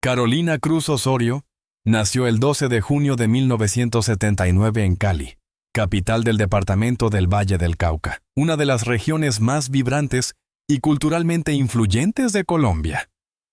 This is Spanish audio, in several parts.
Carolina Cruz Osorio nació el 12 de junio de 1979 en Cali, capital del departamento del Valle del Cauca, una de las regiones más vibrantes y culturalmente influyentes de Colombia.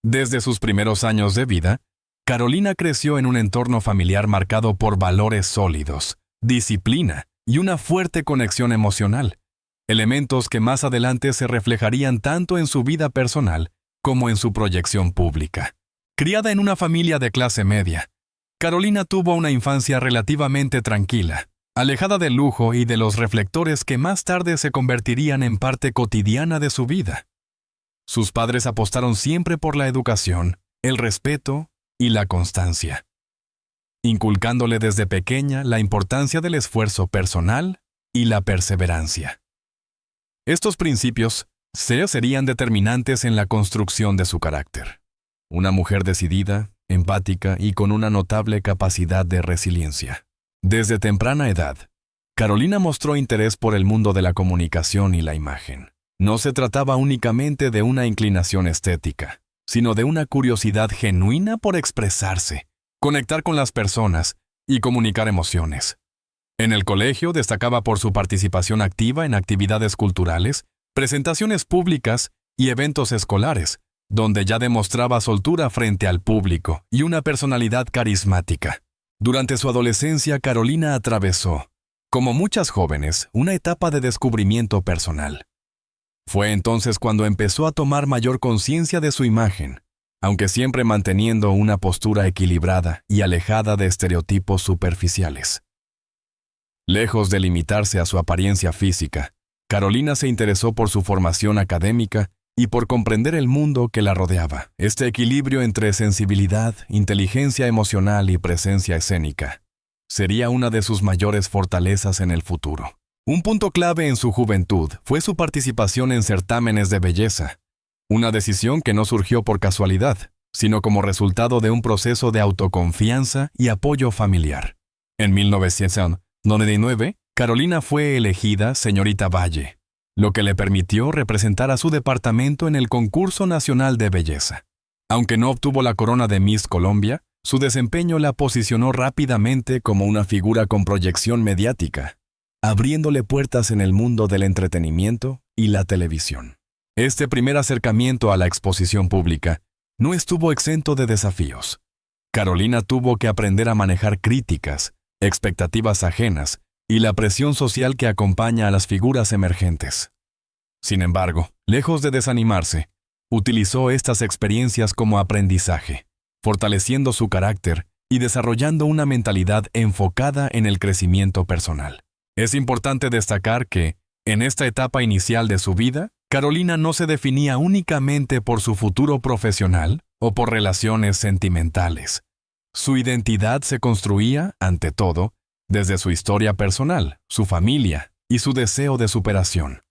Desde sus primeros años de vida, Carolina creció en un entorno familiar marcado por valores sólidos, disciplina y una fuerte conexión emocional, elementos que más adelante se reflejarían tanto en su vida personal como en su proyección pública. Criada en una familia de clase media, Carolina tuvo una infancia relativamente tranquila, alejada del lujo y de los reflectores que más tarde se convertirían en parte cotidiana de su vida. Sus padres apostaron siempre por la educación, el respeto y la constancia, inculcándole desde pequeña la importancia del esfuerzo personal y la perseverancia. Estos principios serían determinantes en la construcción de su carácter. Una mujer decidida, empática y con una notable capacidad de resiliencia. Desde temprana edad, Carolina mostró interés por el mundo de la comunicación y la imagen. No se trataba únicamente de una inclinación estética, sino de una curiosidad genuina por expresarse, conectar con las personas y comunicar emociones. En el colegio destacaba por su participación activa en actividades culturales, presentaciones públicas y eventos escolares, donde ya demostraba soltura frente al público y una personalidad carismática. Durante su adolescencia, Carolina atravesó, como muchas jóvenes, una etapa de descubrimiento personal. Fue entonces cuando empezó a tomar mayor conciencia de su imagen, aunque siempre manteniendo una postura equilibrada y alejada de estereotipos superficiales. Lejos de limitarse a su apariencia física, Carolina se interesó por su formación académica y por comprender el mundo que la rodeaba. Este equilibrio entre sensibilidad, inteligencia emocional y presencia escénica sería una de sus mayores fortalezas en el futuro. Un punto clave en su juventud fue su participación en certámenes de belleza, una decisión que no surgió por casualidad, sino como resultado de un proceso de autoconfianza y apoyo familiar. En 1999, Carolina fue elegida señorita Valle, lo que le permitió representar a su departamento en el concurso nacional de belleza. Aunque no obtuvo la corona de Miss Colombia, su desempeño la posicionó rápidamente como una figura con proyección mediática, abriéndole puertas en el mundo del entretenimiento y la televisión. Este primer acercamiento a la exposición pública no estuvo exento de desafíos. Carolina tuvo que aprender a manejar críticas, expectativas ajenas y la presión social que acompaña a las figuras emergentes. Sin embargo, lejos de desanimarse, utilizó estas experiencias como aprendizaje, fortaleciendo su carácter y desarrollando una mentalidad enfocada en el crecimiento personal. Es importante destacar que, en esta etapa inicial de su vida, Carolina no se definía únicamente por su futuro profesional o por relaciones sentimentales. Su identidad se construía, ante todo, desde su historia personal, su familia y su deseo de superación.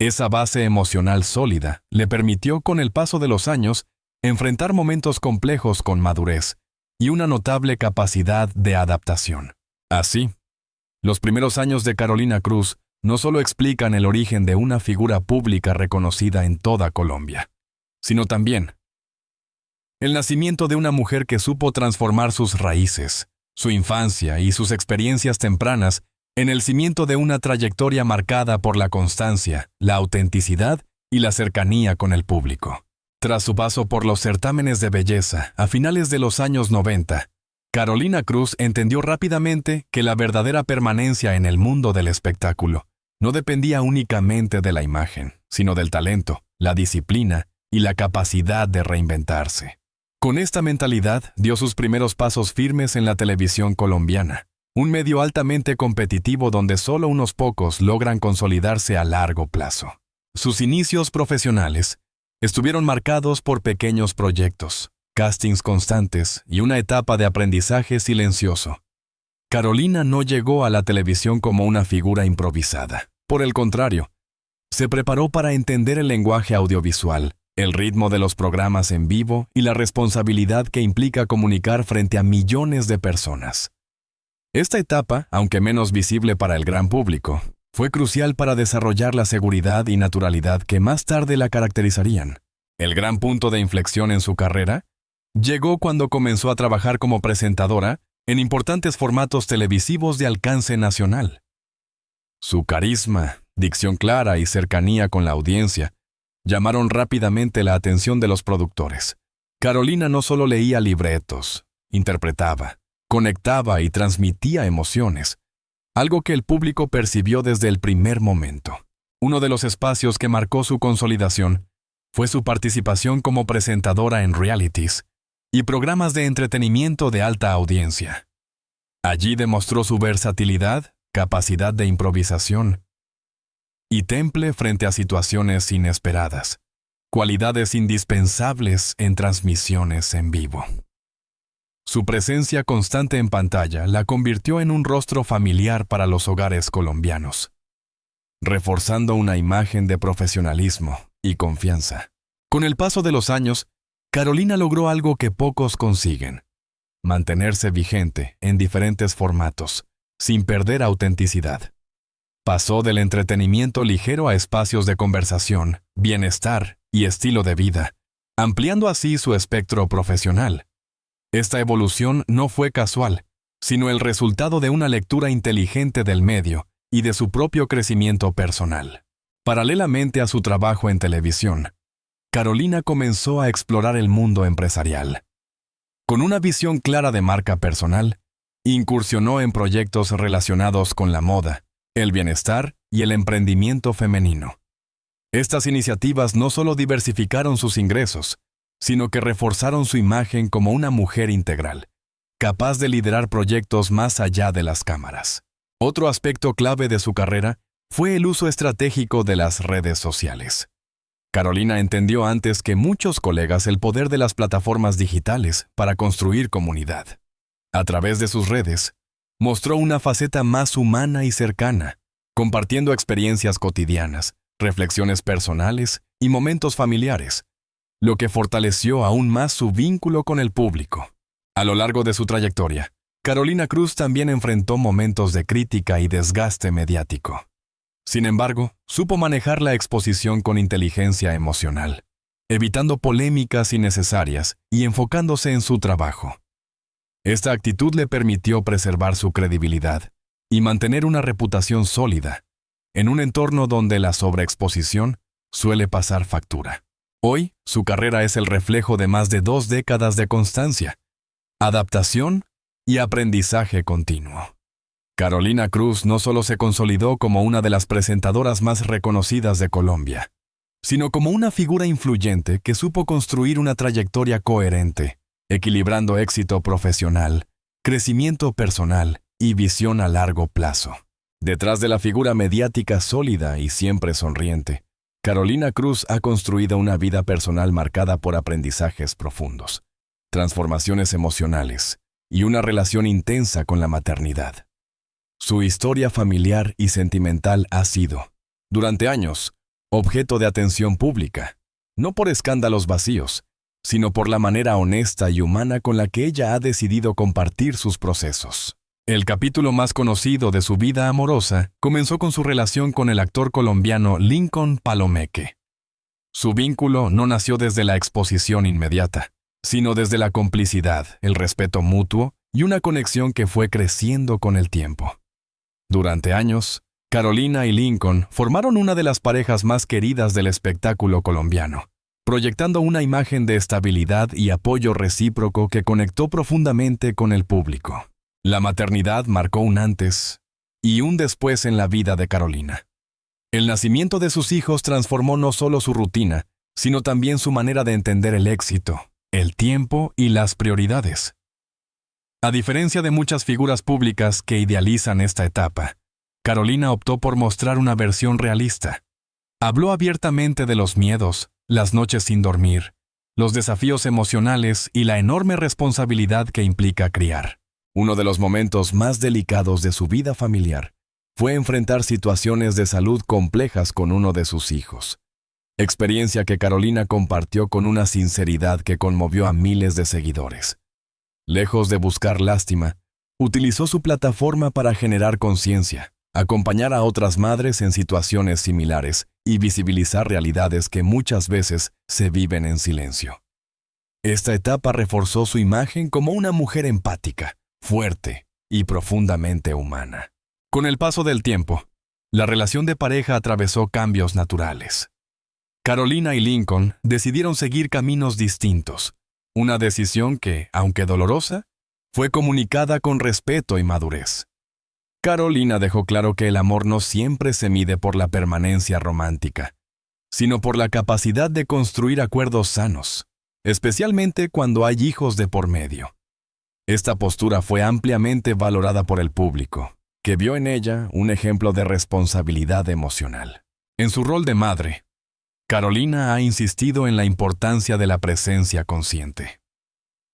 Esa base emocional sólida le permitió, con el paso de los años, enfrentar momentos complejos con madurez y una notable capacidad de adaptación. Así, los primeros años de Carolina Cruz no solo explican el origen de una figura pública reconocida en toda Colombia, sino también el nacimiento de una mujer que supo transformar sus raíces, su infancia y sus experiencias tempranas en el cimiento de una trayectoria marcada por la constancia, la autenticidad y la cercanía con el público. Tras su paso por los certámenes de belleza a finales de los años 90, Carolina Cruz entendió rápidamente que la verdadera permanencia en el mundo del espectáculo no dependía únicamente de la imagen, sino del talento, la disciplina y la capacidad de reinventarse. Con esta mentalidad dio sus primeros pasos firmes en la televisión colombiana, un medio altamente competitivo donde solo unos pocos logran consolidarse a largo plazo. Sus inicios profesionales estuvieron marcados por pequeños proyectos, castings constantes y una etapa de aprendizaje silencioso. Carolina no llegó a la televisión como una figura improvisada. Por el contrario, se preparó para entender el lenguaje audiovisual, el ritmo de los programas en vivo y la responsabilidad que implica comunicar frente a millones de personas. Esta etapa, aunque menos visible para el gran público, fue crucial para desarrollar la seguridad y naturalidad que más tarde la caracterizarían. El gran punto de inflexión en su carrera llegó cuando comenzó a trabajar como presentadora en importantes formatos televisivos de alcance nacional. Su carisma, dicción clara y cercanía con la audiencia llamaron rápidamente la atención de los productores. Carolina no solo leía libretos, interpretaba, conectaba y transmitía emociones, algo que el público percibió desde el primer momento. Uno de los espacios que marcó su consolidación fue su participación como presentadora en realities y programas de entretenimiento de alta audiencia. Allí demostró su versatilidad, capacidad de improvisación y temple frente a situaciones inesperadas, cualidades indispensables en transmisiones en vivo. Su presencia constante en pantalla la convirtió en un rostro familiar para los hogares colombianos, reforzando una imagen de profesionalismo y confianza. Con el paso de los años, Carolina logró algo que pocos consiguen: mantenerse vigente en diferentes formatos, sin perder autenticidad. Pasó del entretenimiento ligero a espacios de conversación, bienestar y estilo de vida, ampliando así su espectro profesional. Esta evolución no fue casual, sino el resultado de una lectura inteligente del medio y de su propio crecimiento personal. Paralelamente a su trabajo en televisión, Carolina comenzó a explorar el mundo empresarial. Con una visión clara de marca personal, incursionó en proyectos relacionados con la moda, el bienestar y el emprendimiento femenino. Estas iniciativas no solo diversificaron sus ingresos, sino que reforzaron su imagen como una mujer integral, capaz de liderar proyectos más allá de las cámaras. Otro aspecto clave de su carrera fue el uso estratégico de las redes sociales. Carolina entendió antes que muchos colegas el poder de las plataformas digitales para construir comunidad. A través de sus redes, mostró una faceta más humana y cercana, compartiendo experiencias cotidianas, reflexiones personales y momentos familiares, lo que fortaleció aún más su vínculo con el público. A lo largo de su trayectoria, Carolina Cruz también enfrentó momentos de crítica y desgaste mediático. Sin embargo, supo manejar la exposición con inteligencia emocional, evitando polémicas innecesarias y enfocándose en su trabajo. Esta actitud le permitió preservar su credibilidad y mantener una reputación sólida, en un entorno donde la sobreexposición suele pasar factura. Hoy, su carrera es el reflejo de más de 2 décadas de constancia, adaptación y aprendizaje continuo. Carolina Cruz no solo se consolidó como una de las presentadoras más reconocidas de Colombia, sino como una figura influyente que supo construir una trayectoria coherente, equilibrando éxito profesional, crecimiento personal y visión a largo plazo. Detrás de la figura mediática sólida y siempre sonriente, Carolina Cruz ha construido una vida personal marcada por aprendizajes profundos, transformaciones emocionales y una relación intensa con la maternidad. Su historia familiar y sentimental ha sido, durante años, objeto de atención pública, no por escándalos vacíos, sino por la manera honesta y humana con la que ella ha decidido compartir sus procesos. El capítulo más conocido de su vida amorosa comenzó con su relación con el actor colombiano Lincoln Palomeque. Su vínculo no nació desde la exposición inmediata, sino desde la complicidad, el respeto mutuo y una conexión que fue creciendo con el tiempo. Durante años, Carolina y Lincoln formaron una de las parejas más queridas del espectáculo colombiano, proyectando una imagen de estabilidad y apoyo recíproco que conectó profundamente con el público. La maternidad marcó un antes y un después en la vida de Carolina. El nacimiento de sus hijos transformó no solo su rutina, sino también su manera de entender el éxito, el tiempo y las prioridades. A diferencia de muchas figuras públicas que idealizan esta etapa, Carolina optó por mostrar una versión realista. Habló abiertamente de los miedos, las noches sin dormir, los desafíos emocionales y la enorme responsabilidad que implica criar. Uno de los momentos más delicados de su vida familiar fue enfrentar situaciones de salud complejas con uno de sus hijos, experiencia que Carolina compartió con una sinceridad que conmovió a miles de seguidores. Lejos de buscar lástima, utilizó su plataforma para generar conciencia, acompañar a otras madres en situaciones similares y visibilizar realidades que muchas veces se viven en silencio. Esta etapa reforzó su imagen como una mujer empática, fuerte y profundamente humana. Con el paso del tiempo, la relación de pareja atravesó cambios naturales. Carolina y Lincoln decidieron seguir caminos distintos, una decisión que, aunque dolorosa, fue comunicada con respeto y madurez. Carolina dejó claro que el amor no siempre se mide por la permanencia romántica, sino por la capacidad de construir acuerdos sanos, especialmente cuando hay hijos de por medio. Esta postura fue ampliamente valorada por el público, que vio en ella un ejemplo de responsabilidad emocional. En su rol de madre, Carolina ha insistido en la importancia de la presencia consciente.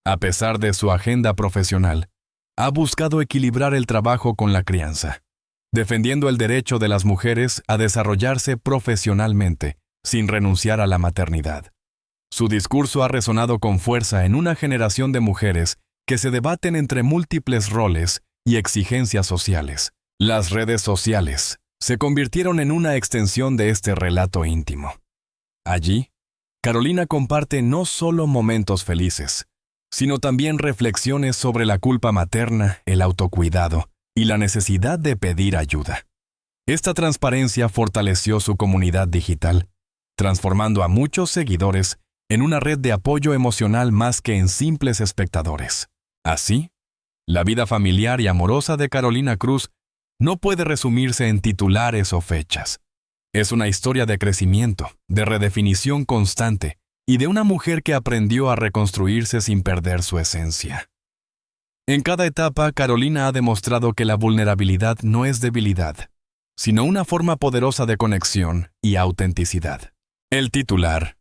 A pesar de su agenda profesional, ha buscado equilibrar el trabajo con la crianza, defendiendo el derecho de las mujeres a desarrollarse profesionalmente sin renunciar a la maternidad. Su discurso ha resonado con fuerza en una generación de mujeres que se debaten entre múltiples roles y exigencias sociales. Las redes sociales se convirtieron en una extensión de este relato íntimo. Allí, Carolina comparte no solo momentos felices, sino también reflexiones sobre la culpa materna, el autocuidado y la necesidad de pedir ayuda. Esta transparencia fortaleció su comunidad digital, transformando a muchos seguidores en una red de apoyo emocional más que en simples espectadores. Así, la vida familiar y amorosa de Carolina Cruz no puede resumirse en titulares o fechas. Es una historia de crecimiento, de redefinición constante y de una mujer que aprendió a reconstruirse sin perder su esencia. En cada etapa, Carolina ha demostrado que la vulnerabilidad no es debilidad, sino una forma poderosa de conexión y autenticidad. El titular.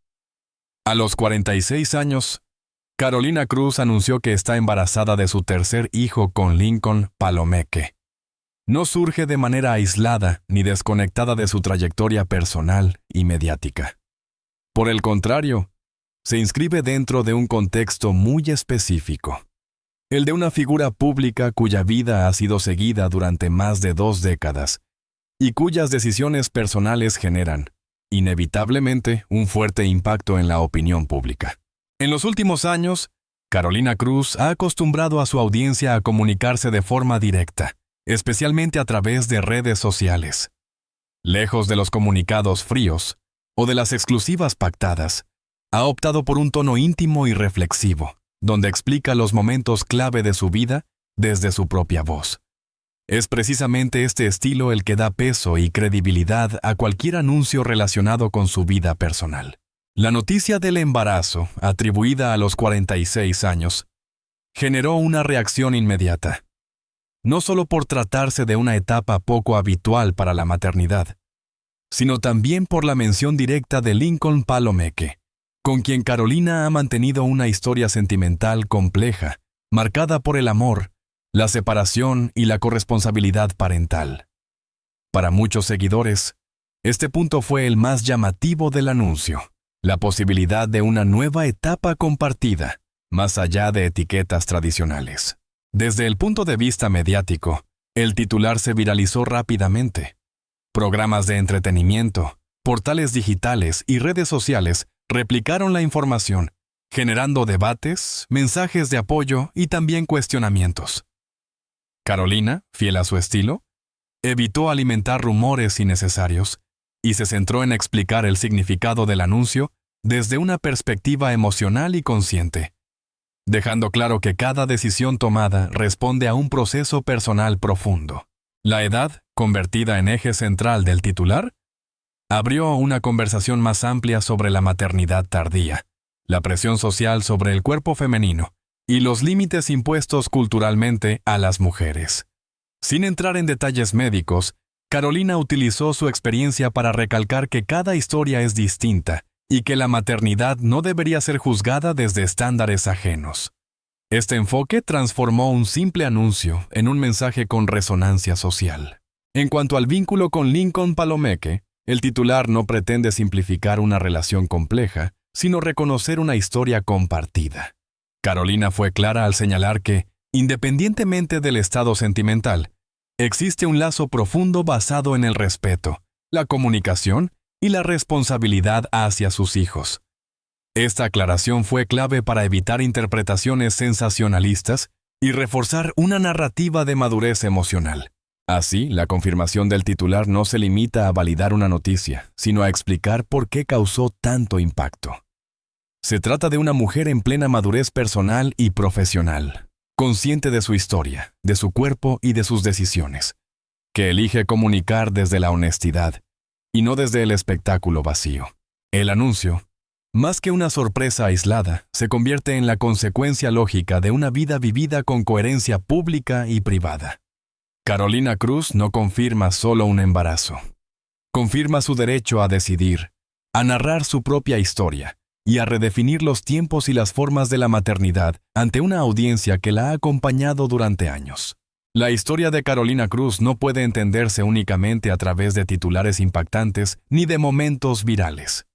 A los 46 años, Carolina Cruz anunció que está embarazada de su tercer hijo con Lincoln Palomeque. No surge de manera aislada ni desconectada de su trayectoria personal y mediática. Por el contrario, se inscribe dentro de un contexto muy específico, el de una figura pública cuya vida ha sido seguida durante más de 2 décadas y cuyas decisiones personales generan, inevitablemente, un fuerte impacto en la opinión pública. En los últimos años, Carolina Cruz ha acostumbrado a su audiencia a comunicarse de forma directa, especialmente a través de redes sociales. Lejos de los comunicados fríos o de las exclusivas pactadas, ha optado por un tono íntimo y reflexivo, donde explica los momentos clave de su vida desde su propia voz. Es precisamente este estilo el que da peso y credibilidad a cualquier anuncio relacionado con su vida personal. La noticia del embarazo, atribuida a los 46 años, generó una reacción inmediata. No solo por tratarse de una etapa poco habitual para la maternidad, sino también por la mención directa de Lincoln Palomeque, con quien Carolina ha mantenido una historia sentimental compleja, marcada por el amor, la separación y la corresponsabilidad parental. Para muchos seguidores, este punto fue el más llamativo del anuncio, la posibilidad de una nueva etapa compartida, más allá de etiquetas tradicionales. Desde el punto de vista mediático, el titular se viralizó rápidamente. Programas de entretenimiento, portales digitales y redes sociales replicaron la información, generando debates, mensajes de apoyo y también cuestionamientos. Carolina, fiel a su estilo, evitó alimentar rumores innecesarios y se centró en explicar el significado del anuncio desde una perspectiva emocional y consciente, dejando claro que cada decisión tomada responde a un proceso personal profundo. La edad, convertida en eje central del titular, abrió una conversación más amplia sobre la maternidad tardía, la presión social sobre el cuerpo femenino y los límites impuestos culturalmente a las mujeres. Sin entrar en detalles médicos, Carolina utilizó su experiencia para recalcar que cada historia es distinta y que la maternidad no debería ser juzgada desde estándares ajenos. Este enfoque transformó un simple anuncio en un mensaje con resonancia social. En cuanto al vínculo con Lincoln Palomeque, el titular no pretende simplificar una relación compleja, sino reconocer una historia compartida. Carolina fue clara al señalar que, independientemente del estado sentimental, existe un lazo profundo basado en el respeto, la comunicación y la responsabilidad hacia sus hijos. Esta aclaración fue clave para evitar interpretaciones sensacionalistas y reforzar una narrativa de madurez emocional. Así, la confirmación del titular no se limita a validar una noticia, sino a explicar por qué causó tanto impacto. Se trata de una mujer en plena madurez personal y profesional, consciente de su historia, de su cuerpo y de sus decisiones, que elige comunicar desde la honestidad y no desde el espectáculo vacío. El anuncio, más que una sorpresa aislada, se convierte en la consecuencia lógica de una vida vivida con coherencia pública y privada. Carolina Cruz no confirma solo un embarazo. Confirma su derecho a decidir, a narrar su propia historia y a redefinir los tiempos y las formas de la maternidad ante una audiencia que la ha acompañado durante años. La historia de Carolina Cruz no puede entenderse únicamente a través de titulares impactantes ni de momentos virales.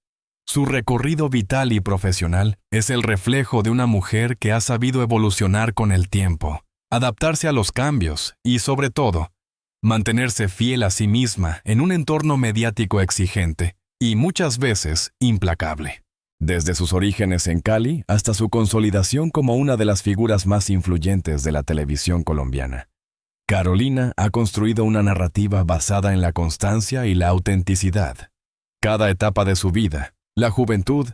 Su recorrido vital y profesional es el reflejo de una mujer que ha sabido evolucionar con el tiempo, adaptarse a los cambios y, sobre todo, mantenerse fiel a sí misma en un entorno mediático exigente y muchas veces implacable. Desde sus orígenes en Cali hasta su consolidación como una de las figuras más influyentes de la televisión colombiana, Carolina ha construido una narrativa basada en la constancia y la autenticidad. Cada etapa de su vida, la juventud,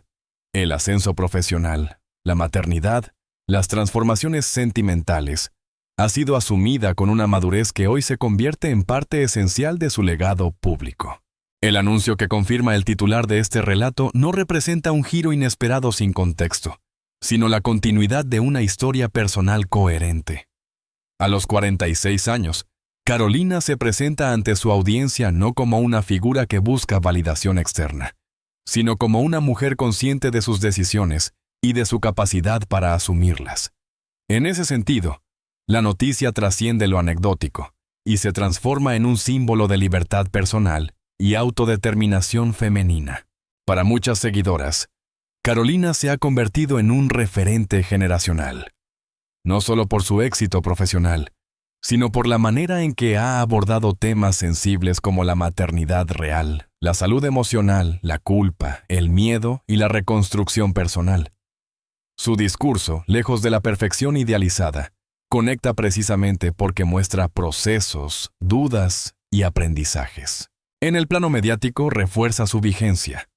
el ascenso profesional, la maternidad, las transformaciones sentimentales, ha sido asumida con una madurez que hoy se convierte en parte esencial de su legado público. El anuncio que confirma el titular de este relato no representa un giro inesperado sin contexto, sino la continuidad de una historia personal coherente. A los 46 años, Carolina se presenta ante su audiencia no como una figura que busca validación externa, sino como una mujer consciente de sus decisiones y de su capacidad para asumirlas. En ese sentido, la noticia trasciende lo anecdótico y se transforma en un símbolo de libertad personal y autodeterminación femenina. Para muchas seguidoras, Carolina se ha convertido en un referente generacional, no solo por su éxito profesional, sino por la manera en que ha abordado temas sensibles como la maternidad real, la salud emocional, la culpa, el miedo y la reconstrucción personal. Su discurso, lejos de la perfección idealizada, conecta precisamente porque muestra procesos, dudas y aprendizajes. En el plano mediático refuerza su vigencia.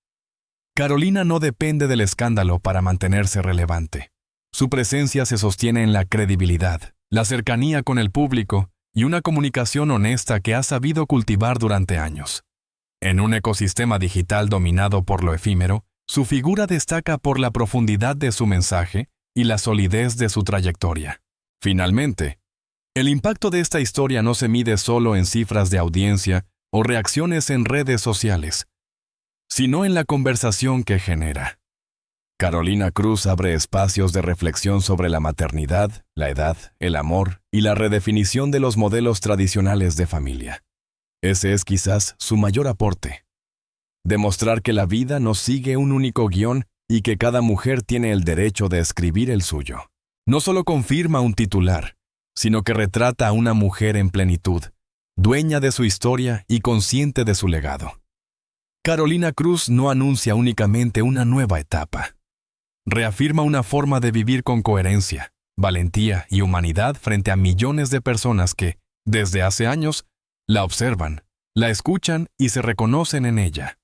Carolina no depende del escándalo para mantenerse relevante. Su presencia se sostiene en la credibilidad, la cercanía con el público y una comunicación honesta que ha sabido cultivar durante años. En un ecosistema digital dominado por lo efímero, su figura destaca por la profundidad de su mensaje y la solidez de su trayectoria. Finalmente, el impacto de esta historia no se mide solo en cifras de audiencia o reacciones en redes sociales, sino en la conversación que genera. Carolina Cruz abre espacios de reflexión sobre la maternidad, la edad, el amor y la redefinición de los modelos tradicionales de familia. Ese es quizás su mayor aporte. Demostrar que la vida no sigue un único guión y que cada mujer tiene el derecho de escribir el suyo. No solo confirma un titular, sino que retrata a una mujer en plenitud, dueña de su historia y consciente de su legado. Carolina Cruz no anuncia únicamente una nueva etapa. Reafirma una forma de vivir con coherencia, valentía y humanidad frente a millones de personas que, desde hace años, la observan, la escuchan y se reconocen en ella.